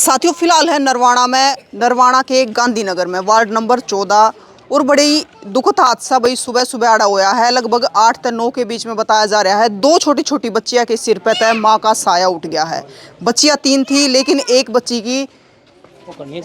साथियों फिलहाल है नरवाना के गांधीनगर में वार्ड नंबर 14 और बड़ी दुखद हादसा भाई सुबह सुबह आड़ा हुआ है। लगभग 8 से 9 के बीच में बताया जा रहा है। दो छोटी छोटी बच्चियां के सिर पे तय माँ का साया उठ गया है। बच्चियां 3 थी लेकिन एक बच्ची की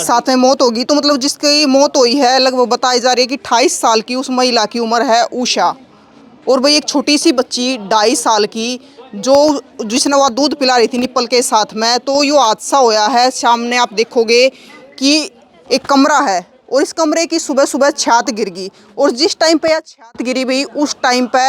साथ में मौत होगी। तो मतलब जिसकी मौत हुई है लगभग बताई जा रही है कि 28 साल की उस महिला की उम्र है उषा। और भाई एक छोटी सी बच्ची 2.5 साल की जो जिसने वह दूध पिला रही थी निप्पल के साथ में। तो यो हादसा होया है। सामने आप देखोगे कि एक कमरा है और इस कमरे की सुबह सुबह छत गिर गई। और जिस टाइम पे यह छत गिरी भाई उस टाइम पे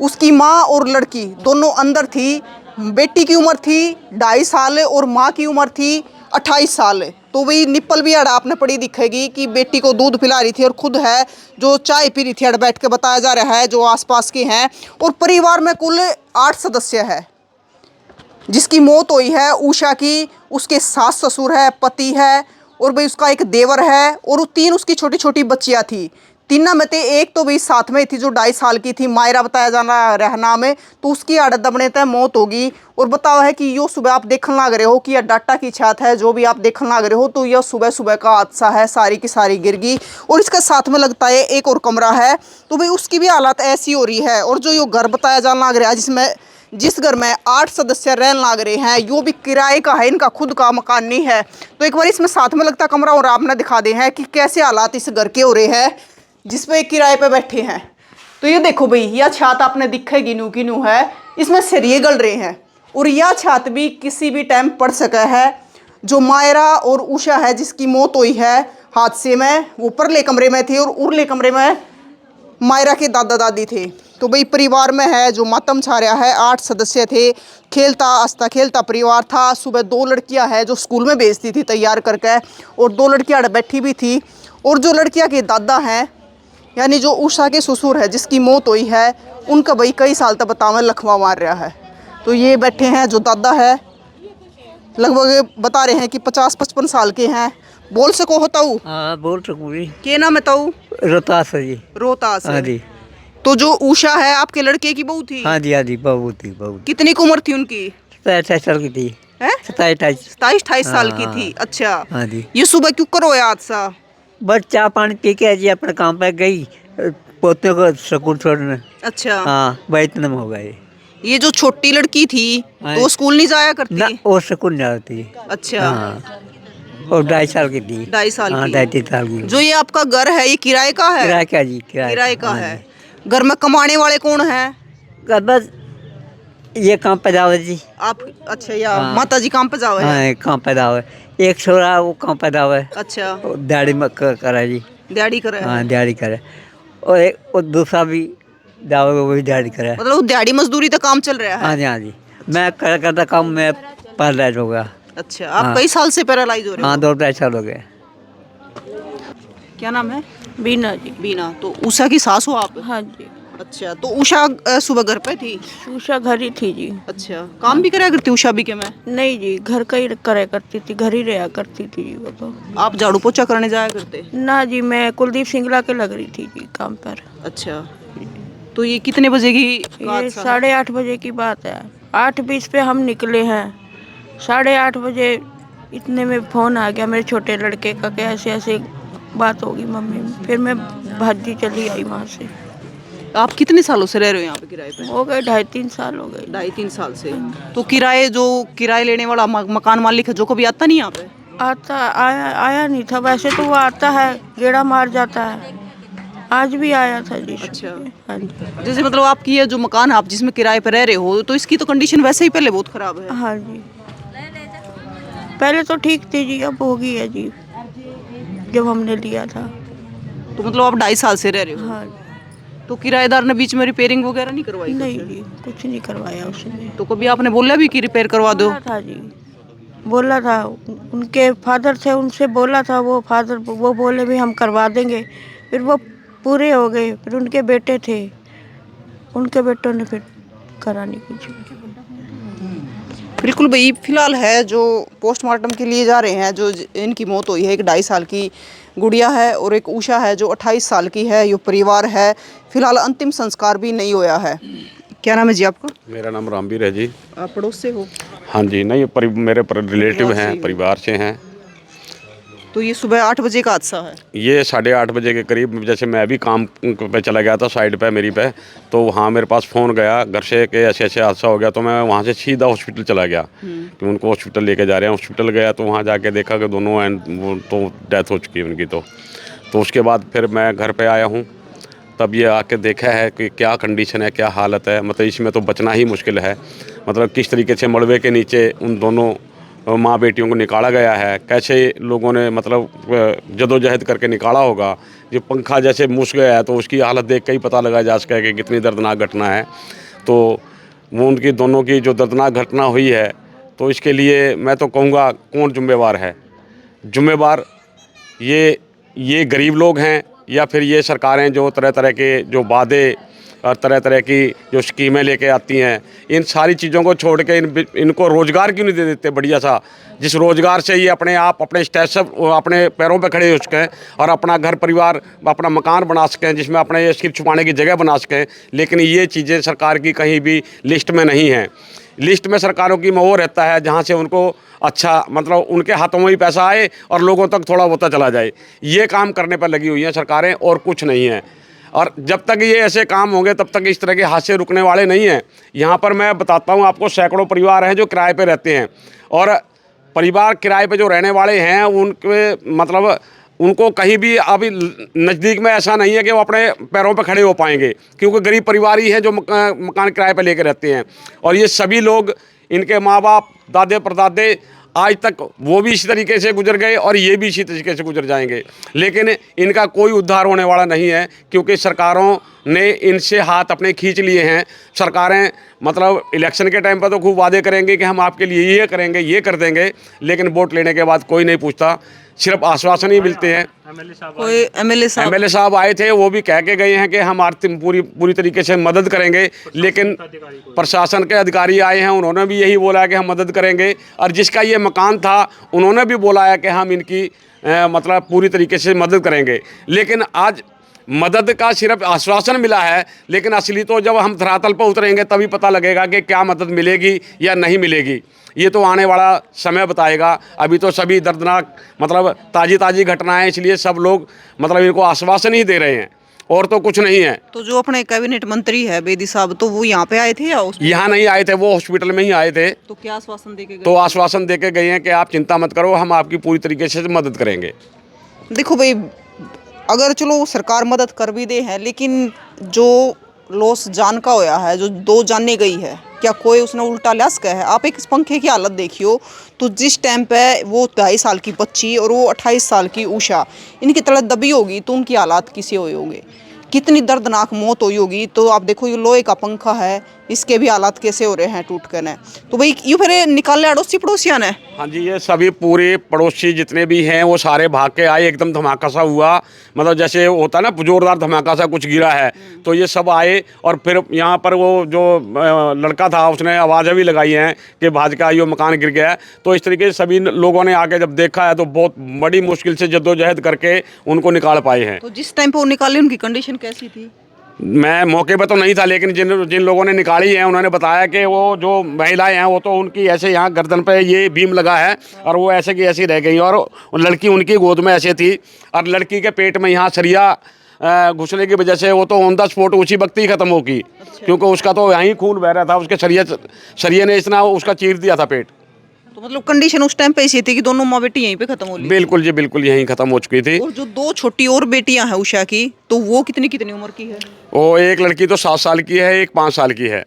उसकी माँ और लड़की दोनों अंदर थी। बेटी की उम्र थी 2.5 साल और माँ की उम्र थी 28 साल। तो वही निप्पल भी अड़ा आपने पड़ी दिखेगी कि बेटी को दूध पिला रही थी और खुद है जो चाय पी रही थी अड़ बैठ के बताया जा रहा है जो आसपास के हैं। और परिवार में कुल 8 सदस्य है जिसकी मौत हुई है उषा की। उसके सास ससुर है, पति है और भाई उसका एक देवर है और 3 उसकी छोटी छोटी बच्चियां थी। तीनों में से एक तो भाई साथ में थी जो 2.5 साल की थी, मायरा बताया जाना रहना में। तो उसकी आड़त दबने तय मौत होगी। और बताओ है कि यो सुबह आप देखने लग रहे हो कि यह डाटा की छत है जो भी आप देखने लग रहे हो। तो यह सुबह सुबह का हादसा है, सारी की सारी गिर गई। और इसके साथ में लगता है एक और कमरा है तो भाई उसकी भी हालत ऐसी हो रही है। और जो यो घर बताया जाना लग रहा है जिस घर में 8 सदस्य रहने लग रहे हैं यो भी किराए का है, इनका खुद का मकान नहीं है। तो एक बार इसमें साथ में लगता कमरा और आपने दिखा दे हैं कि कैसे हालात इस घर के हो रहे हैं जिसपे किराए पे बैठे हैं। तो ये देखो भाई यह छत आपने दिखेगी नू की नू है, इसमें सरिये गल रहे हैं और यह छत भी किसी भी टाइम पड़ सका है। जो मायरा और उषा है जिसकी मौत हुई है हादसे में वो परले कमरे में थी और उरले कमरे में मायरा के दादा दादी थे। तो भाई परिवार में है जो मातम छा रहा है। 8 सदस्य थे, खेलता हंसता खेलता परिवार था। सुबह 2 लड़कियां हैं जो स्कूल में भेजती थी तैयार करके और 2 लड़कियां बैठी भी थी। और जो लड़कियां के दादा हैं यानी जो उषा के ससुर है जिसकी मौत हुई है उनका भाई कई साल तक बतावे लखवा मार रहा है। तो ये बैठे हैं जो दादा है लगभग बता रहे हैं कि 50-55 साल के हैं। बोल सको हो ताऊ? हाँ बोल सकूँ जी। क्या नाम है ताऊ? रोहतास है जी। रोहतास हाँ है। जी। तो जो उषा है आपके लड़के की बहू थी? हाँ जी बहू थी बहू। कितनी की उम्र थी उनकी? 27 साल की थी। है 27-28 साल की थी। अच्छा हाँ जी। ये सुबह क्यों करो हादसा? बस चाय पानी पी के जी अपने काम पे गई पोते को स्कूल छोड़ने। अच्छा हाँ वही इतने में हो गए। ये जो छोटी लड़की थी हाँ। तो वो स्कूल नहीं जाया करती? ना वो स्कूल नहीं जाती। अच्छा हाँ और 2.5 साल की थी। 2.5 साल हाँ की। 2.5 साल की। जो ये आपका घर है ये किराए का है? किराए का जी किराए का हाँ है। जी। घर में कमाने वाले कौन है? बस ये काम पे जाओ जी आप? अच्छा या हाँ। माता जी काम पे जाओ है? हाँ काम पे जाओ। एक छोरा वो काम पे जाओ। अच्छा दिहाड़ी में करा जी। दिहाड़ी करे है। हाँ दिहाड़ी करे और एक और दूसरा भी जाओगे वो भी दिहाड़ी करे। मतलब वो दिहाड़ी मजदूरी तो काम चल रहा है? हाँ जी मैं करता काम में पैरालाइज हो गया। अच्छा आप हाँ। कई साल से पैरालाइज हो रहे हो? हाँ 2-2.5 साल हो गए। क्या नाम है? बीना जी। बीना। तो उषा की सास हो आप? हाँ जी। अच्छा तो उषा सुबह घर पे थी? उषा घर ही थी जी। अच्छा काम भी करा करती उषा भी के मैं? नहीं जी घर का ही करे करती थी, घर ही रहा करती थी जी वो तो। आप झाड़ू पोछा करने जाया करते? ना जी मैं कुलदीप सिंगला के लग रही थी जी काम पर। अच्छा तो ये कितने बजे की ये हादसा है? 8:30 बजे की बात है। 8:20 पे हम निकले हैं। 8:30 बजे इतने में फ़ोन आ गया मेरे छोटे लड़के का कि ऐसे ऐसे बात होगी मम्मी। फिर मैं भाजी चली आई वहाँ से। आप कितने सालों से रह रहे हो यहाँ पे किराए पे? हो गए 2.5-3 साल हो गए। 2.5-3 साल से। तो किराए लेने वाला मकान मालिक है जो कभी आता नहीं यहाँ पे? आया नहीं था। वैसे तो वो आता है, गेड़ा मार जाता है। आज भी आया था जी। अच्छा। हाँ जी। जैसे मतलब आपकी ये जो मकान आप जिसमें किराए पे रह रहे हो तो इसकी तो कंडीशन वैसे ही पहले बहुत खराब है। हाँ जी पहले तो ठीक थी जी, अब हो गई है जी जब हमने लिया था। तो मतलब आप 2.5 साल से रह रहे हो? हाँ तो किराएदार ने बीच में रिपेयरिंग वगैरह नहीं करवाई? नहीं जी कुछ नहीं करवाया उसने। तो कभी आपने बोला भी कि रिपेयर करवा दो? बोला था जी, बोला था। उनके फादर थे उनसे बोला था, वो बोले भी हम करवा देंगे। फिर वो पूरे हो गए। फिर उनके बेटे थे, उनके बेटों ने फिर करा नहीं कुछ। बिल्कुल भाई फिलहाल है जो पोस्टमार्टम के लिए जा रहे हैं। जो इनकी मौत हुई है एक 2.5 साल की गुड़िया है और एक उषा है जो 28 साल की है। ये परिवार है फिलहाल अंतिम संस्कार भी नहीं होया है। क्या नाम है जी आपका? मेरा नाम रामवीर है जी। आप पड़ोस से हो? हाँ जी, नहीं मेरे रिलेटिव परिवार से हैं, ही हो। परिवार से हैं। तो ये सुबह 8 बजे का हादसा है। ये 8:30 बजे के करीब, जैसे मैं भी काम पे चला गया था साइड पे मेरी पे, तो वहाँ मेरे पास फ़ोन गया घर से कि ऐसे ऐसे हादसा हो गया। तो मैं वहाँ से सीधा हॉस्पिटल चला गया कि उनको हॉस्पिटल लेके जा रहे हैं। हॉस्पिटल गया तो वहाँ जाके देखा कि दोनों वो तो डेथ हो चुकी है उनकी। तो उसके बाद फिर मैं घर पर आया हूँ, तब ये आके देखा है कि क्या कंडीशन है, क्या हालत है। मतलब इसमें तो बचना ही मुश्किल है। मतलब किस तरीके से मलबे के नीचे उन दोनों माँ बेटियों को निकाला गया है, कैसे लोगों ने मतलब जदोजहद करके निकाला होगा। जो पंखा जैसे मुस गया है तो उसकी हालत देख के ही पता लगा जा सका है कि कितनी दर्दनाक घटना है। तो वो उनकी दोनों की जो दर्दनाक घटना हुई है, तो इसके लिए मैं तो कहूँगा कौन जिम्मेवार है? जिम्मेवार ये गरीब लोग हैं या फिर ये सरकारें जो तरह तरह के जो वादे और तरह तरह की जो स्कीमें लेके आती हैं। इन सारी चीज़ों को छोड़ के इनको रोज़गार क्यों नहीं दे देते बढ़िया सा, जिस रोज़गार से ये अपने आप अपने स्टेज अपने पैरों पे खड़े हो सकें और अपना घर परिवार अपना मकान बना सकें, जिसमें अपने ये सिर छुपाने की जगह बना सकें। लेकिन ये चीज़ें सरकार की कहीं भी लिस्ट में नहीं हैं। लिस्ट में सरकारों की में वो रहता है जहाँ से उनको अच्छा मतलब उनके हाथों में भी पैसा आए और लोगों तक थोड़ा बहुत चला जाए। ये काम करने पर लगी हुई हैं सरकारें और कुछ नहीं है। और जब तक ये ऐसे काम होंगे तब तक इस तरह के हादसे रुकने वाले नहीं हैं। यहाँ पर मैं बताता हूँ आपको, सैकड़ों परिवार हैं जो किराए पे रहते हैं, और परिवार किराए पे जो रहने वाले हैं उनके मतलब उनको कहीं भी अभी नज़दीक में ऐसा नहीं है कि वो अपने पैरों पे खड़े हो पाएंगे, क्योंकि गरीब परिवार ही हैं जो मकान किराए पे लेके रहते हैं। और ये सभी लोग, इनके माँ बाप दादे परदादे आज तक वो भी इसी तरीके से गुजर गए और ये भी इसी तरीके से गुजर जाएंगे। लेकिन इनका कोई उद्धार होने वाला नहीं है, क्योंकि सरकारों ने इनसे हाथ अपने खींच लिए हैं। सरकारें मतलब इलेक्शन के टाइम पर तो खूब वादे करेंगे कि हम आपके लिए ये करेंगे, ये कर देंगे, लेकिन वोट लेने के बाद कोई नहीं पूछता, सिर्फ आश्वासन ही मिलते हैं। कोई एमएलए साहब आए थे, वो भी कह के गए हैं कि हम आर्थिक पूरी तरीके से मदद करेंगे, लेकिन प्रशासन के अधिकारी आए हैं, उन्होंने भी यही बोला है कि हम मदद करेंगे। और जिसका ये मकान था उन्होंने भी बोला है कि हम इनकी मतलब पूरी तरीके से मदद करेंगे। लेकिन आज मदद का सिर्फ आश्वासन मिला है, लेकिन असली तो जब हम धरातल पर उतरेंगे तभी पता लगेगा कि क्या मदद मिलेगी या नहीं मिलेगी। ये तो आने वाला समय बताएगा। अभी तो सभी दर्दनाक मतलब ताज़ी घटनाएं, इसलिए सब लोग मतलब इनको आश्वासन ही दे रहे हैं और तो कुछ नहीं है। तो जो अपने कैबिनेट मंत्री है बेदी साहब, तो वो यहाँ पे आए थे या यहाँ नहीं आए थे, वो हॉस्पिटल में ही आए थे। तो क्या आश्वासन देके गए? तो आश्वासन दे के गए हैं कि आप चिंता मत करो, हम आपकी पूरी तरीके से मदद करेंगे। देखो भाई, अगर चलो सरकार मदद कर भी दे है, लेकिन जो लॉस जान का होया है, जो 2 जाने गई है, क्या कोई उसने उल्टा लिया सका है? आप एक इस पंखे की हालत देखियो, तो जिस टाइम पे वो 22 साल की बच्ची और वो 28 साल की उषा इनकी तलत दबी होगी, तो उनकी हालात किसी हुई होंगे, कितनी दर्दनाक मौत हुई होगी। तो आप देखो ये लोहे का पंखा है, इसके भी हालात कैसे हो रहे हैं टूट कर ने। तो भाई यूँ फिर निकाल ले अड़ोसी पड़ोसिया ने। हाँ जी, ये सभी पूरे पड़ोसी जितने भी हैं वो सारे भाग के आए। एकदम धमाका सा हुआ, मतलब जैसे होता है ना जोरदार धमाका सा कुछ गिरा है, तो ये सब आए। और फिर यहाँ पर वो जो लड़का था उसने आवाज़ें भी लगाई हैं कि भाजपा यो मकान गिर गया है। तो इस तरीके से सभी लोगों ने आके जब देखा है तो बहुत बड़ी मुश्किल से जद्दोजहद करके उनको निकाल पाए हैं। तो जिस टाइम पर वो निकाले उनकी कंडीशन कैसी थी? मैं मौके पर तो नहीं था, लेकिन जिन लोगों ने निकाली है उन्होंने बताया कि वो जो महिलाएं हैं वो तो उनकी ऐसे यहाँ गर्दन पे ये बीम लगा है और वो ऐसे की ऐसी रह गई, और लड़की उनकी गोद में ऐसे थी, और लड़की के पेट में यहाँ सरिया घुसने की वजह से वो तो ऑन द स्पॉट उसी वक्त ही ख़त्म होगी। क्योंकि उसका तो यहीं खून बह रहा था, उसके सरिये ने इतना उसका चीर दिया था पेट। तो मतलब कंडीशन उस टाइम पे ऐसी थी कि दोनों माँ बेटी यहीं पे खत्म हो गई? बिल्कुल जी, बिल्कुल यहीं ख़त्म हो चुकी थी। और जो 2 छोटी और बेटियां हैं उषा की, तो वो कितनी उम्र की है? वो एक लड़की तो 7 साल की है, एक 5 साल की है।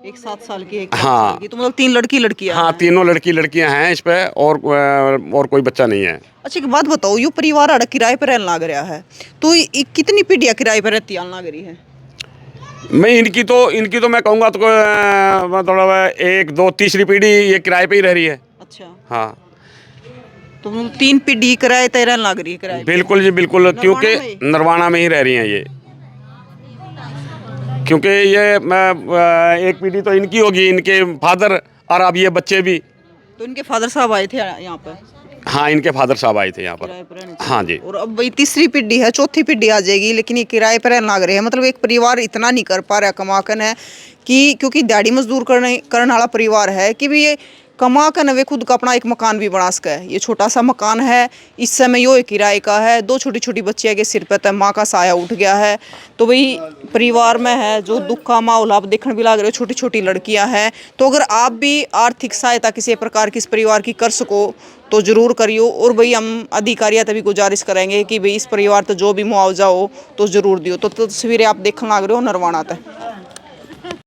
एक 7 साल की, एक 5 हाँ। साल की, तो मतलब 3 लड़कियां हाँ, हैं। तीनों लड़कियां हैं इस पे, और कोई बच्चा नहीं है। अच्छा एक बात बताओ, यो परिवार अड़ किराए पर रहने लग रहा है, तो कितनी पीढ़ियां किराए पर रहती लग रही है? मैं इनकी तो मैं कहूँगा तो मतलब 1 2 तीसरी पीढ़ी ये किराए पे ही रह रही है। अच्छा, हाँ, तो मतलब 3 पीढ़ी किराए पर रहने लग रही है किराए पे? बिल्कुल जी, बिल्कुल, क्योंकि में? नरवाना में ही रह रही हैं ये। क्योंकि ये एक पीढ़ी तो इनकी होगी, इनके फादर, और अब ये बच्चे भी। तो इनके फादर साहब आए थे यहाँ पर? हाँ, इनके फादर साहब आए थे यहाँ पर। हाँ जी। और अब भाई तीसरी पीढ़ी है, चौथी पीढ़ी आ जाएगी, लेकिन ये किराए पर रहने लग रहे हैं। मतलब एक परिवार इतना नहीं कर पा रहा कमाकन है कि, क्योंकि दिहाड़ी मजदूर करने वाला परिवार है कि भी ये कमा कर वे खुद का अपना एक मकान भी बना सके। ये छोटा सा मकान है, इस समय यो एक किराए का है। दो छोटी छोटी बच्चियाँ के सिर पे तो माँ का साया उठ गया है। तो भाई परिवार में है जो दुख का माहौल आप देखने भी लग रहे हो, छोटी छोटी लड़कियां हैं। तो अगर आप भी आर्थिक सहायता किसी प्रकार की इस परिवार की कर सको तो ज़रूर करियो। और भाई हम अधिकारियों तभी गुजारिश करेंगे कि भाई इस परिवार तो जो भी मुआवजा हो तो ज़रूर दियो। तो तस्वीरें आप देखने लग रहे हो नरवाना तक।